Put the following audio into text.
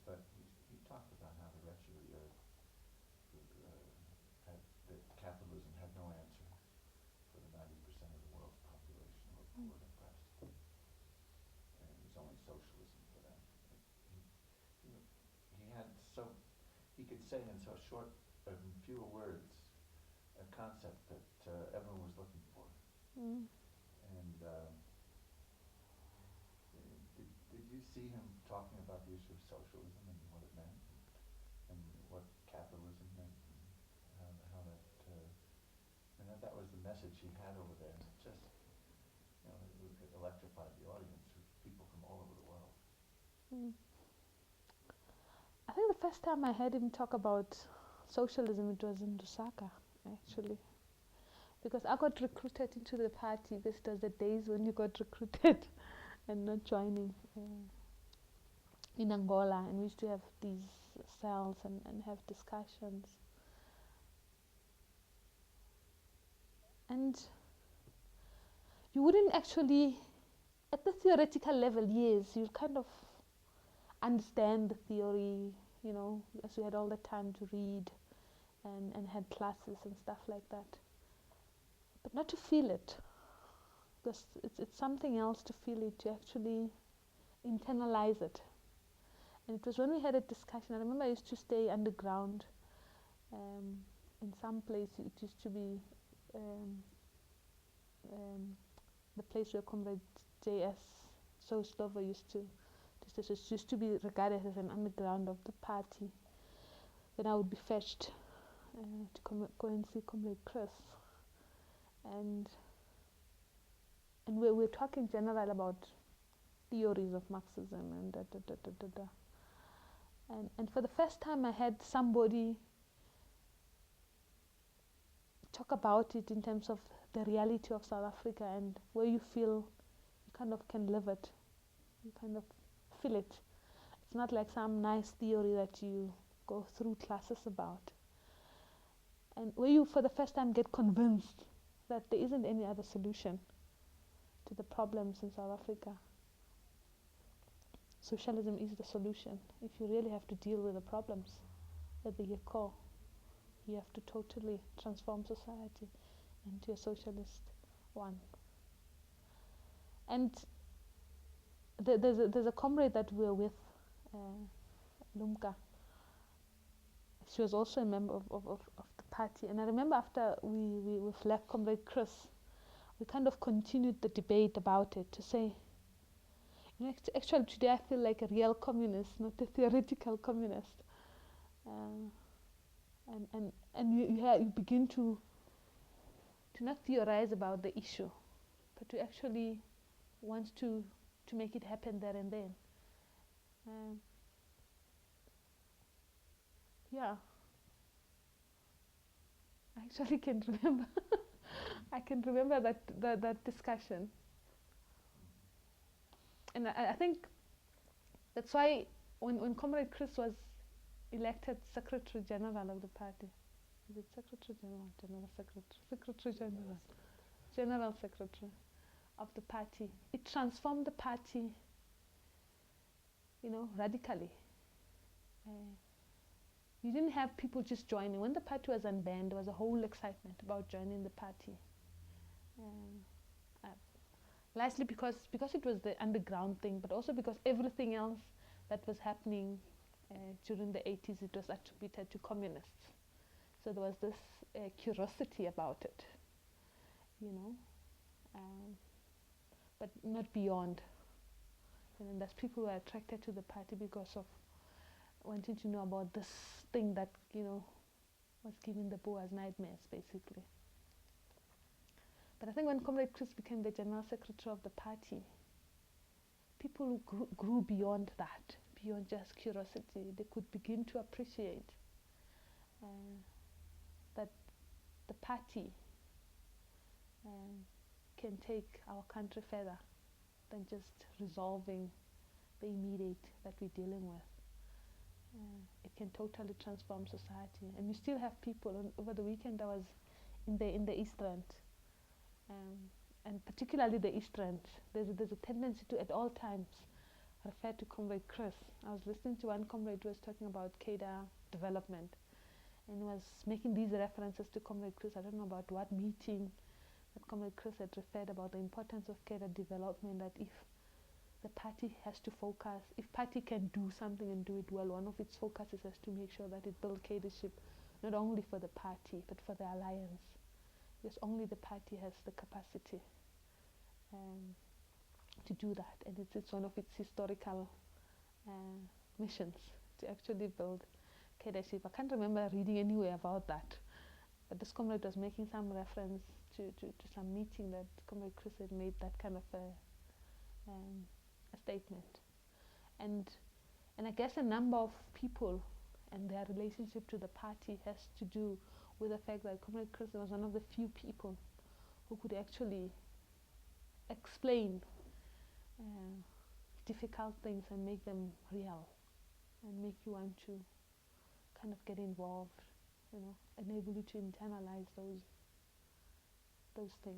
But he talked about how the wretched of the earth, that capitalism had no answer for the 90% of the world's population who are poor and oppressed. And it was only socialism for them. He, he had so, he could say in so short, in fewer words, a concept that everyone was looking for. And did you see him talking about the issue of socialism and what it meant, and what capitalism meant, and how that, and that was the message he had over there, and it just, it electrified the audience with people from all over the world. I think the first time I heard him talk about socialism, it was in Lusaka, actually. Because I got recruited into the party. This was the days when you got recruited and not joining in Angola. And we used to have these cells and have discussions. And you wouldn't actually, at the theoretical level, yes, you kind of understand the theory, as we had all the time to read and had classes and stuff like that. But not to feel it, because it's something else to feel it, to actually internalize it. And it was when we had a discussion, I remember I used to stay underground in some place. It used to be the place where Comrade J.S. Soslova used to be regarded as an underground of the party. Then I would be fetched to go and see Comrade Chris. And we're talking general about theories of Marxism and da. And for the first time I had somebody talk about it in terms of the reality of South Africa, and where you feel you kind of can live it. You kind of feel it. It's not like some nice theory that you go through classes about. And where you for the first time get convinced that there isn't any other solution to the problems in South Africa. Socialism is the solution. If you really have to deal with the problems at the core, you have to totally transform society into a socialist one. And there's a comrade that we're with, Lumka. She was also a member of the party. And I remember after we've left Comrade Chris, we kind of continued the debate about it to say, actually today I feel like a real communist, not a theoretical communist. And you begin to not theorize about the issue, but to actually want to make it happen there and then. Yeah, I actually can remember. I can remember that discussion, and I think that's why when Comrade Chris was elected Secretary General of the party, is it Secretary General, General Secretary, Secretary General, General Secretary of the party, it transformed the party, radically. You didn't have people just joining. When the party was unbanned, there was a whole excitement about joining the party. Largely because it was the underground thing, but also because everything else that was happening during the 80s, it was attributed to communists. So there was this curiosity about it, but not beyond. And thus people were attracted to the party because of wanting to know about this thing that, was giving the Boers nightmares, basically. But I think when Comrade Chris became the General Secretary of the party, people grew beyond that, beyond just curiosity. They could begin to appreciate that the party can take our country further than just resolving the immediate that we're dealing with. It can totally transform society, and you still have people. Over the weekend, I was in the East Rand, and particularly the East Rand. There's a tendency to, at all times, referred to Comrade Chris. I was listening to one comrade who was talking about cadre development, and was making these references to Comrade Chris. I don't know about what meeting that Comrade Chris had referred about the importance of cadre development, that if the party has to focus, if party can do something and do it well, one of its focuses is to make sure that it builds cadreship, not only for the party, but for the alliance. Because only the party has the capacity to do that, and it's one of its historical missions to actually build cadreship. I can't remember reading anywhere about that, but this comrade was making some reference to some meeting that Comrade Chris had made that kind of a statement. And I guess a number of people and their relationship to the party has to do with the fact that Comrade Chris was one of the few people who could actually explain difficult things and make them real, and make you want to kind of get involved, enable you to internalize those things.